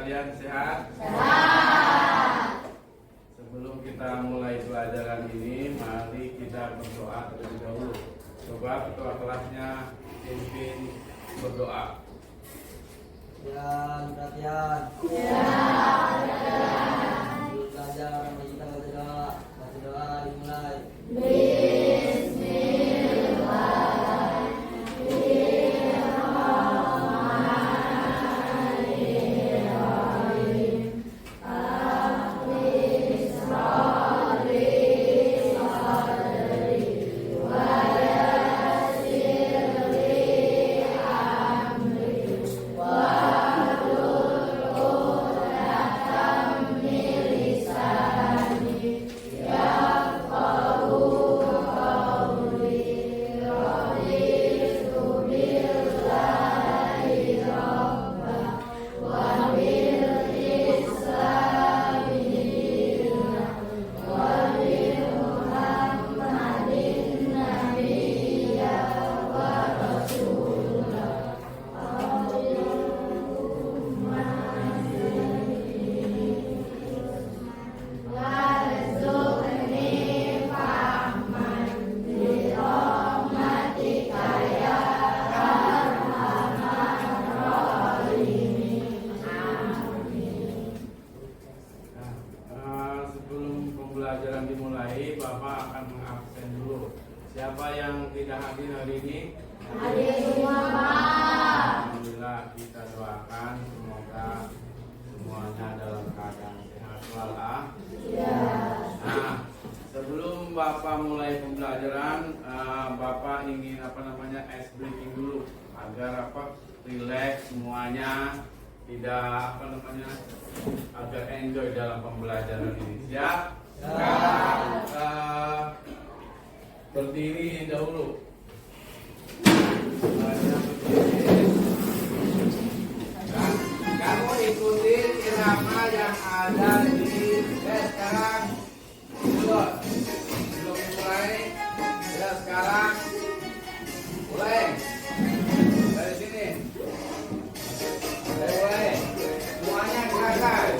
sekalian sehat? Sehat. Sebelum kita mulai pelajaran ini, mari kita berdoa terlebih dahulu. Coba ketua kelasnya pimpin berdoa. Perhatian. Belajar kita baca doa dimulai. Sebelum pembelajaran dimulai, Bapak akan mengabsen dulu. Siapa yang tidak hadir hari ini? Hadir semua, Pak. Alhamdulillah, kita doakan semoga semuanya dalam keadaan sehat walafiat. Nah, sebelum Bapak mulai pembelajaran, Bapak ingin ice breaking dulu agar relax semuanya, tidak agar enjoy dalam pembelajaran ini. Siap? Sekarang berdiri dahulu. Kamu ikutin irama yang ada di sekarang. Belum mulai. Ya sekarang mulai dari sini. Mulai. Semuanya gerakan.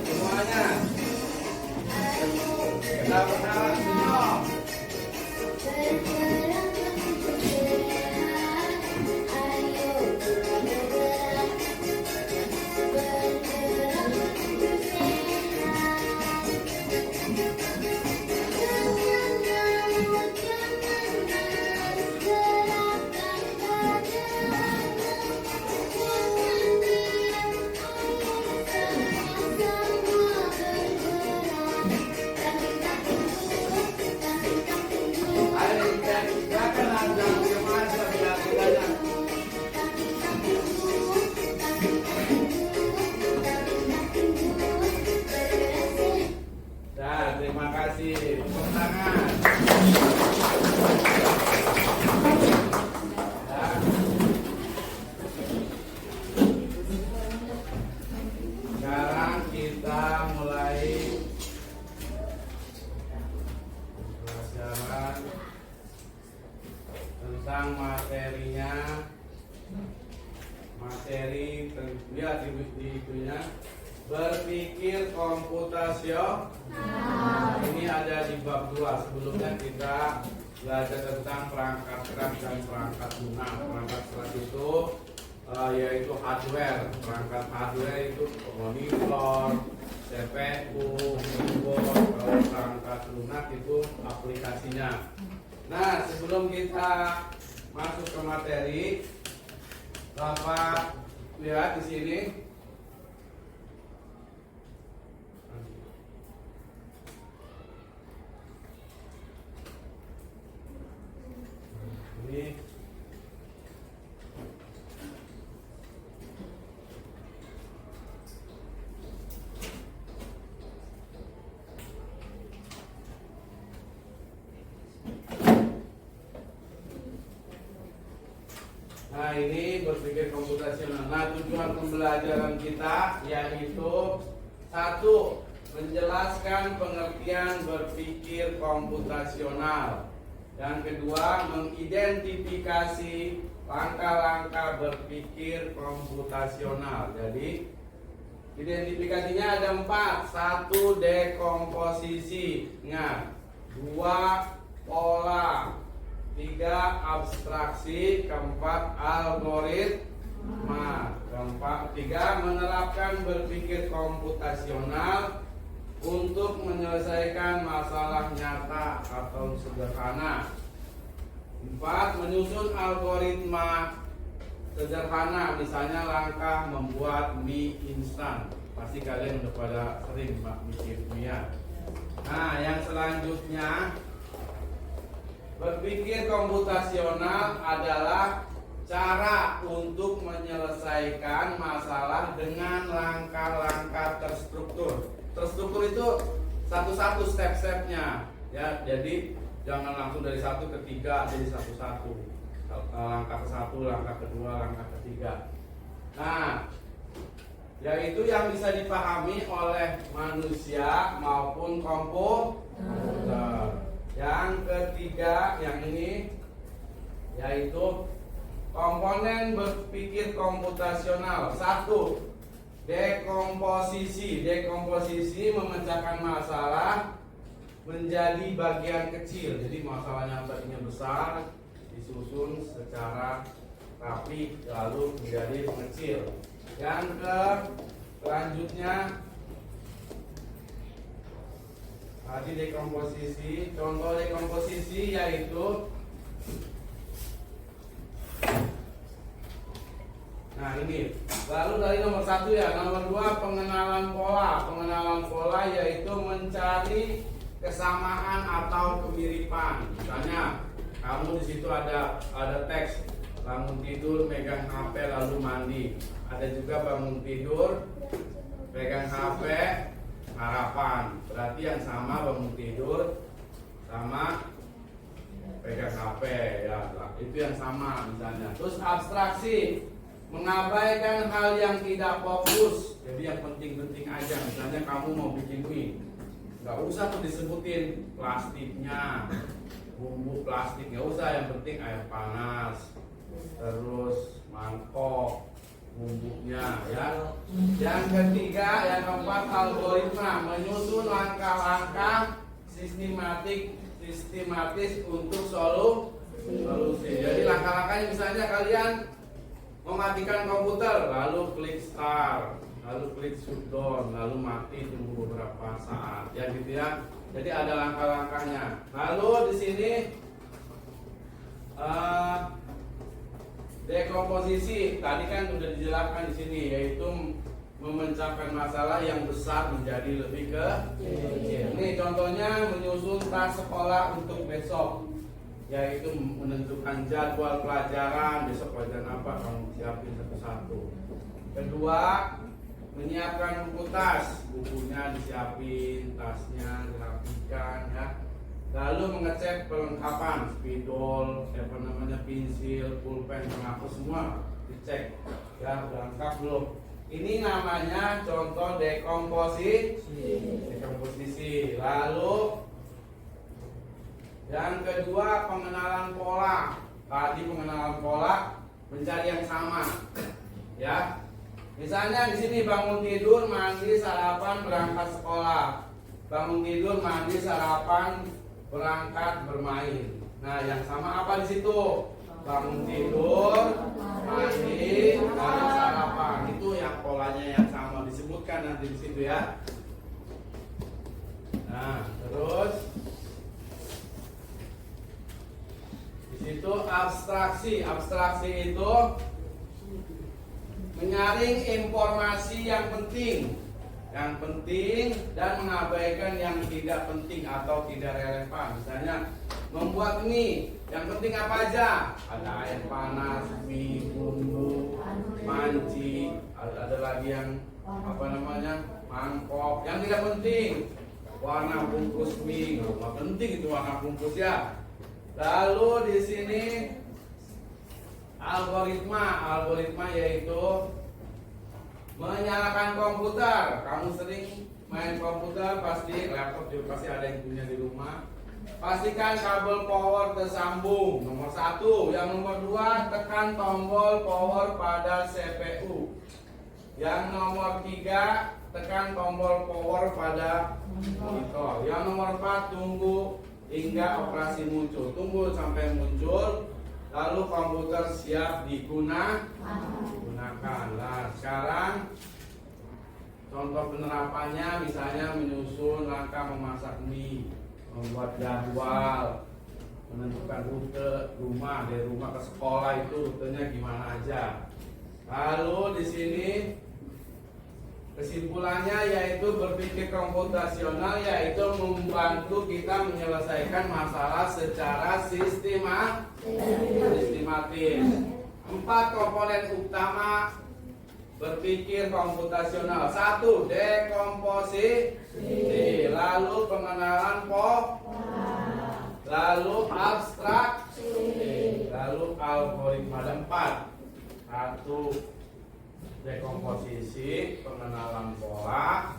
Semuanya. Kita bersalah senyum. Terima kasih. Tepuk tangan. Sekarang kita mulai pelajaran tentang materinya. Materi lihat di itunya. Berpikir komputasional. Ini ada di bab 2. Sebelumnya kita belajar tentang perangkat keras dan perangkat lunak. Perangkat keras itu yaitu hardware. Perangkat hardware itu monitor, CPU, keyboard. Kalau perangkat lunak itu aplikasinya. Nah, sebelum kita masuk ke materi, Bapak lihat di sini. Ini Nah, ini berpikir komputasional. Nah, tujuan pembelajaran kita yaitu 1. Menjelaskan pengertian berpikir komputasional. Yang kedua, mengidentifikasi langkah-langkah berpikir komputasional. Jadi identifikasinya ada 4. 1. Dekomposisi. Ingat. 2. Pola. 3. Abstraksi. 4. Algoritma. 3. Menerapkan berpikir komputasional untuk menyelesaikan masalah nyata atau sederhana. 4. Menyusun algoritma sederhana, misalnya langkah membuat mie instan. Pasti kalian udah pada sering bikin mie ya. Nah, yang selanjutnya, berpikir komputasional adalah cara untuk menyelesaikan masalah dengan langkah-langkah terstruktur. Terstruktur itu satu-satu step-stepnya ya. Jadi jangan langsung dari 1 ke 3 jadi satu-satu. Langkah ke 1, langkah kedua, langkah ketiga. Nah, yaitu yang bisa dipahami oleh manusia maupun komputer. Yang ketiga, yang ini yaitu komponen berpikir komputasional. 1. Dekomposisi. Dekomposisi memecahkan masalah menjadi bagian kecil. Jadi masalahnya tadinya besar disusun secara rapi lalu menjadi kecil. Yang selanjutnya tadi dekomposisi. Contoh dekomposisi yaitu, nah ini. Lalu dari nomor 1 ya. Nomor 2, pengenalan pola. Pengenalan pola yaitu mencari kesamaan atau kemiripan. Misalnya kamu di situ ada teks bangun tidur, megang HP lalu mandi. Ada juga bangun tidur, pegang HP, harapan. Berarti yang sama bangun tidur sama pegang HP ya. Itu yang sama misalnya. Terus abstraksi, mengabaikan hal yang tidak fokus. Jadi yang penting-penting aja. Misalnya kamu mau bikin mie, nggak usah tuh disebutin plastiknya, bumbu plastik nggak usah, yang penting air panas, terus mangkok, bumbunya ya. Yang ketiga, yang keempat, algoritma, menyusun langkah-langkah sistematis untuk solusi. Jadi langkah-langkahnya misalnya kalian mematikan komputer, lalu klik start, lalu klik shutdown, lalu mati, tunggu beberapa saat, ya gitu ya. Jadi ada langkah-langkahnya. Lalu di sini dekomposisi tadi kan sudah dijelaskan di sini, yaitu memecahkan masalah yang besar menjadi lebih kecil. Ini contohnya menyusun tas sekolah untuk besok, yaitu menentukan jadwal pelajaran besok pelajaran apa, kamu siapin satu-satu. Kedua, menyiapkan buku tas, bukunya disiapin, tasnya dirapikan ya. Lalu mengecek perlengkapan, spidol, pensil, pulpen, penghapus semua dicek ya, udah lengkap belum. Ini namanya contoh dekomposisi. Lalu yang kedua, pengenalan pola. Tadi pengenalan pola mencari yang sama ya. Misalnya di sini bangun tidur, mandi, sarapan, berangkat sekolah. Bangun tidur, mandi, sarapan, berangkat bermain. Nah, yang sama apa di situ? Bangun tidur, mandi, lalu sarapan. Itu yang polanya yang sama, disebutkan nanti di situ ya. Nah, terus di situ abstraksi. Abstraksi itu menyaring informasi yang penting dan mengabaikan yang tidak penting atau tidak relevan. Misalnya membuat mie, yang penting apa aja? Ada air panas, mie, bumbu, panci, ada lagi yang mangkok. Yang tidak penting, warna bungkus mie, nggak penting itu warna bungkus ya. Lalu di sini algoritma yaitu menyalakan komputer. Kamu sering main komputer, pasti laptop juga pasti ada yang punya di rumah. pastikan kabel power tersambung. Nomor 1. Yang nomor 2, tekan tombol power pada CPU. Yang nomor 3, tekan tombol power pada monitor. Yang nomor 4, tunggu hingga operasi muncul. Tunggu sampai muncul, lalu komputer siap digunakan. Nah, sekarang contoh penerapannya misalnya menyusun langkah memasak mie, membuat jadwal, menentukan rute rumah dari rumah ke sekolah itu rutenya gimana aja. Lalu di sini kesimpulannya yaitu berpikir komputasional, yaitu membantu kita menyelesaikan masalah secara sistematis. 4 komponen utama berpikir komputasional. 1. Dekomposisi, lalu pengenalan pola, lalu abstraksi, lalu algoritma. Ada 4. 1. Dekomposisi, pengenalan pola,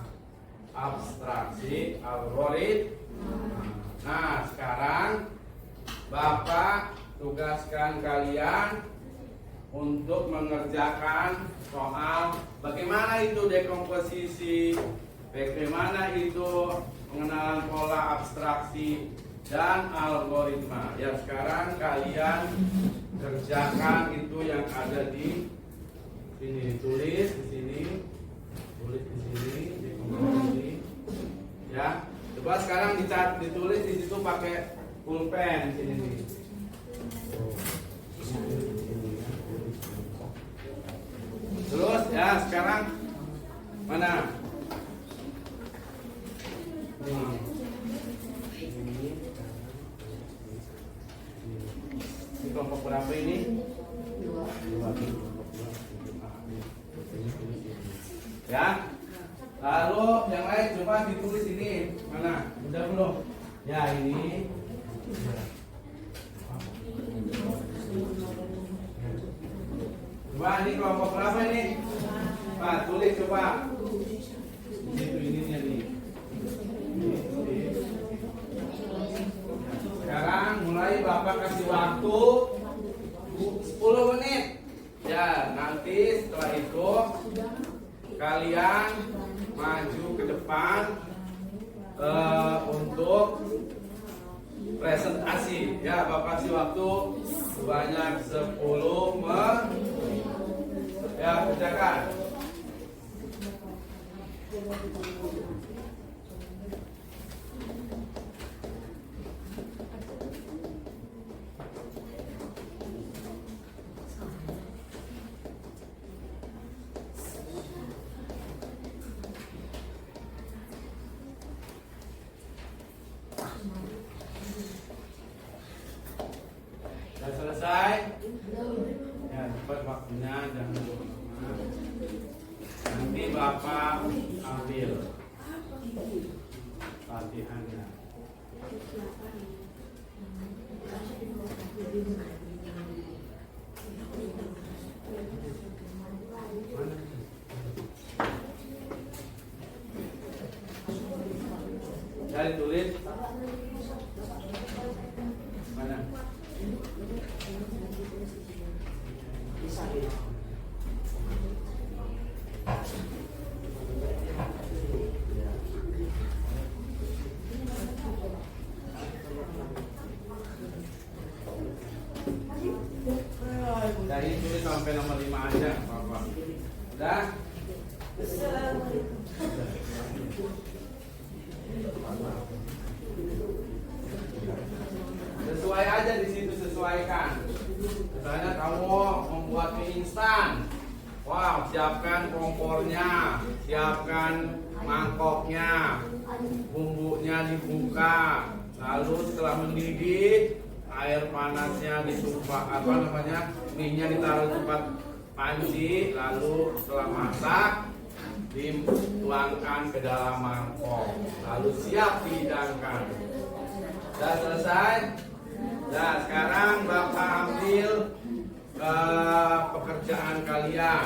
abstraksi, algoritma. Nah, sekarang Bapak tugaskan kalian untuk mengerjakan soal bagaimana itu dekomposisi, bagaimana itu pengenalan pola, abstraksi, dan algoritma. Ya, sekarang kalian kerjakan itu yang ada di sini, tulis di sini, tulis di sini, dekomposisi. Ya, coba sekarang ditulis di situ pakai pulpen sini nih. Terus ya, sekarang mana? Ini kelompok berapa ini? 2. Ya. Lalu yang lain coba ditulis ini. Mana? Udah belum? Ya, ini. Coba ini kelompok berapa ini? Pak, tulis coba. Di situ ininya nih. Sekarang mulai Bapak kasih waktu 10 menit. Ya, nanti setelah itu kalian maju ke depan untuk presentasi. Ya, Bapak kasih waktu sebanyak 10 menit. Ya, kerjakan. Sudah selesai? Ya, cepat waktunya, jangan lama-lama. Nanti Bapak ambil latihannya. Jadi tulis mana? Dari tulis sampai nomor 5 aja, Bapak. Udah? Sesuai aja di situ, sesuaikan. Misalnya kamu membuat mie instan. Wow, siapkan kompornya, siapkan mangkoknya, bumbunya dibuka. Lalu setelah mendidih, air panasnya ditumpah, mie-nya ditaruh di tempat panci. Lalu setelah masak, dituangkan ke dalam mangkok. Lalu siap dihidangkan. Sudah selesai? Nah, sekarang Bapak ambil pekerjaan kalian.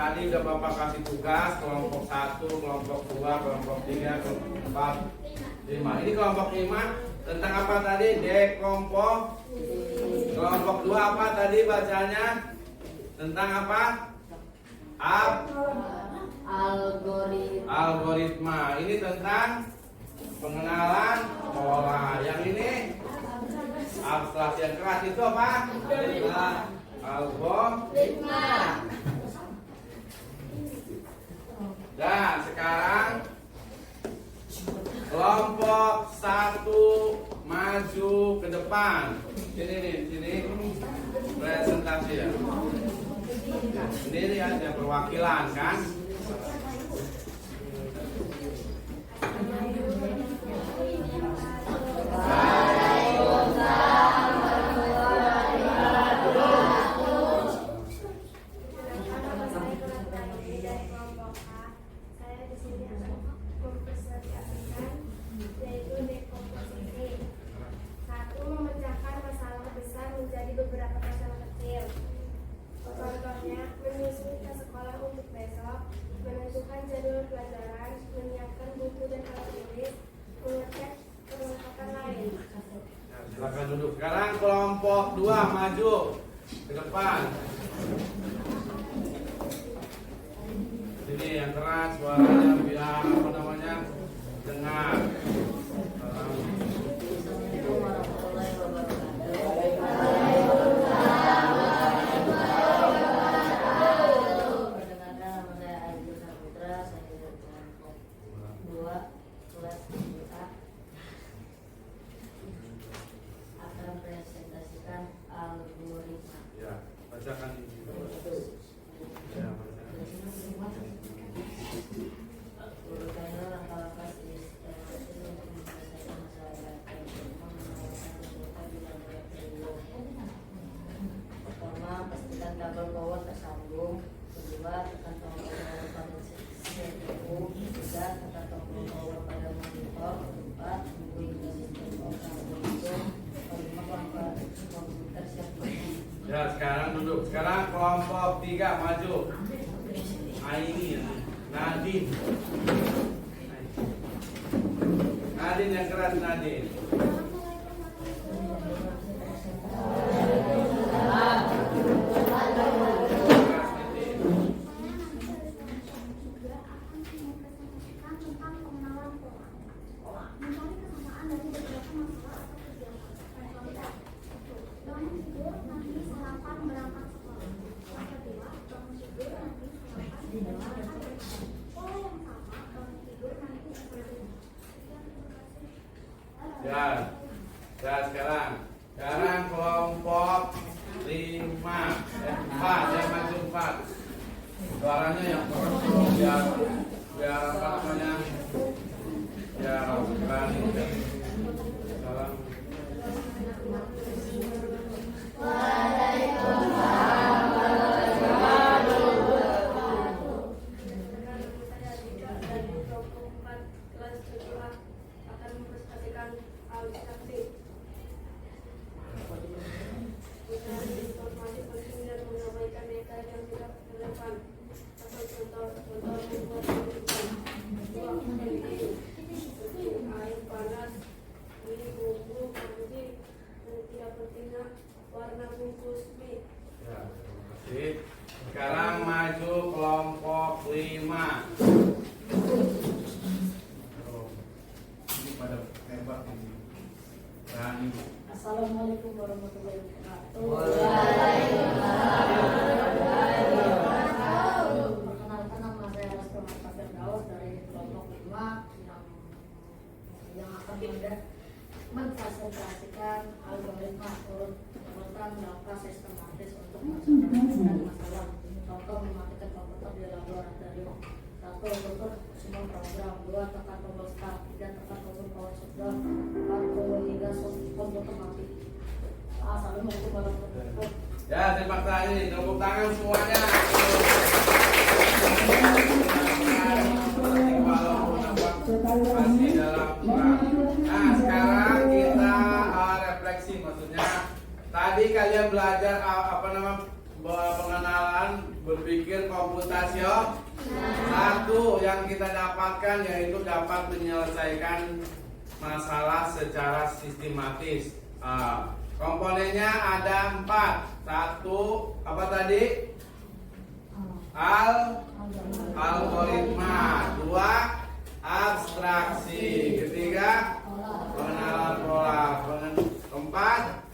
Tadi udah Bapak kasih tugas kelompok 1, kelompok 2, kelompok 3, kelompok 4, 5. Ini kelompok 5 tentang apa tadi? Dekompos. Kelompok 2 apa tadi bacanya? Tentang apa? Algoritma. Ini tentang pengenalan pola. Yang ini abstraksi. Yang keras itu apa? Algoritma. Dan sekarang kelompok 1 maju ke depan. Sini presentasi ya. Sendiri aja perwakilan kan. Beberapa masalah kecil. Contohnya, menyusun ke sekolah untuk besok, menentukan jadwal pelajaran, menyiapkan buku dan alat tulis, mengecek perlengkapan lain. Silakan duduk. Sekarang kelompok 2 maju ke depan. Ini yang keras suaranya biar apa namanya dengar. Ya, bacakan ini. Ya, Pertama, pastikan kabel power tersambung. Kedua, tekan tombol power pada CPU. Ketiga, tekan tombol power pada monitor. Keempat, tunggu hingga sistem operasi. Kelima, komputer siap. ya, sekarang duduk. Sekarang kelompok 3 maju. Aini, Nadine. Nadine yang keras Nadine. Ya, sekarang kelompok 5, 4, yang maju 4. Suaranya yang biar apa namanya? Biar berani. Salam. Ya, terima kasih. Sekarang maju kelompok 5. Ini pada hebat ini. Berani. Assalamualaikum warahmatullahi wabarakatuh. Perkenalkan, nama saya Rasto Marta Firdaus dari kelompok 5 yang akan mengkonsentrasikan algoritma turut urutan data sistematis untuk menyelesaikan masalah. Contoh, mematikan komputer di laboratorium. 1. Bentuk semua program. 2. Tekan tombol start. 3. Tekan tombol power shutdown. 4. Hingga komputer mati. Assalamualaikum warahmatullahi wabarakatuh. Ya, terima kasih. Tepuk tangan semuanya. Masih dalam kurang. Nah, sekarang kita refleksi, maksudnya tadi kalian belajar pengenalan berpikir komputasional. Satu yang kita dapatkan yaitu dapat menyelesaikan masalah secara sistematis. Komponennya ada 4. Satu, apa tadi? Algoritma. 2, abstraksi. Ketiga, pengenalan pola. Keempat,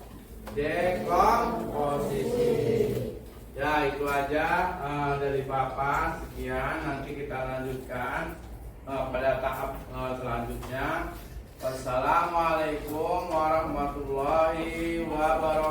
dekomposisi. Ya, itu aja dari Bapak. Sekian, nanti kita lanjutkan pada tahap selanjutnya. Wassalamualaikum warahmatullahi wabarakatuh.